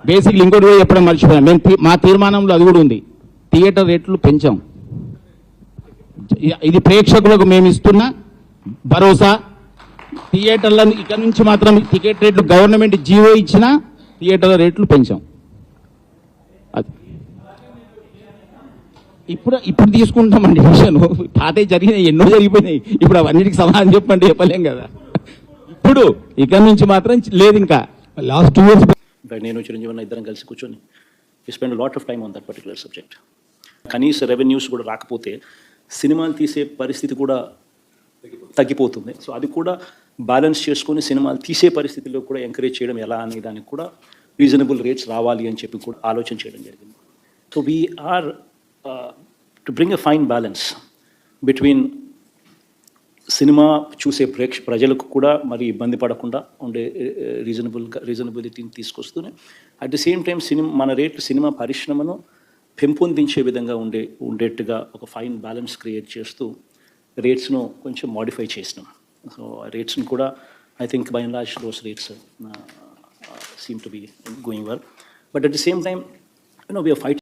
Basically ఇంకోటి కూడా చెప్పడం మర్చిపోయాం. మా తీర్మానంలో అది కూడా ఉంది, థియేటర్ రేట్లు పెంచాం. ఇది ప్రేక్షకులకు మేము ఇస్తున్న భరోసా. థియేటర్లను ఇక్కడ నుంచి మాత్రం టికెట్ రేట్లు గవర్నమెంట్ జీవో ఇచ్చిన థియేటర్ల రేట్లు పెంచాం. అది ఇప్పుడు తీసుకుంటామండి విషయం. పాత జరిగినాయి, ఎన్నో జరిగిపోయినాయి. ఇప్పుడు అవన్నిటికి సమాధానం చెప్పలేం కదా. ఇప్పుడు ఇక్కడ నుంచి మాత్రం లేదు. ఇంకా లాస్ట్ 2 years నేను చిరంజీవి ఇద్దరం కలిసి కూర్చొని we spend lot of time on that particular subject. కనీస రెవెన్యూస్ కూడా రాకపోతే సినిమాలు తీసే పరిస్థితి కూడా తగ్గిపోతుంది. సో అది కూడా బ్యాలెన్స్ చేసుకొని సినిమాలు తీసే పరిస్థితిలో కూడా ఎంకరేజ్ చేయడం ఎలా అనే దానికి కూడా రీజనబుల్ రేట్స్ రావాలి అని చెప్పి కూడా ఆలోచన చేయడం జరిగింది. So we are to bring a fine balance between cinema చూసే ప్రజలకు కూడా మరి ఇబ్బంది పడకుండా ఉండే రీజనబిలిటీని తీసుకొస్తూనే అట్ ది సేమ్ టైం మన రేట్లు సినిమా పరిశ్రమను పెంపొందించే విధంగా ఉండేట్టుగా ఒక ఫైన్ బ్యాలెన్స్ క్రియేట్ చేస్తూ రేట్స్ను కొంచెం మాడిఫై చేసినాం. సో రేట్స్ను కూడా I think by and large those rates seem to be going well. But at the same time we are fighting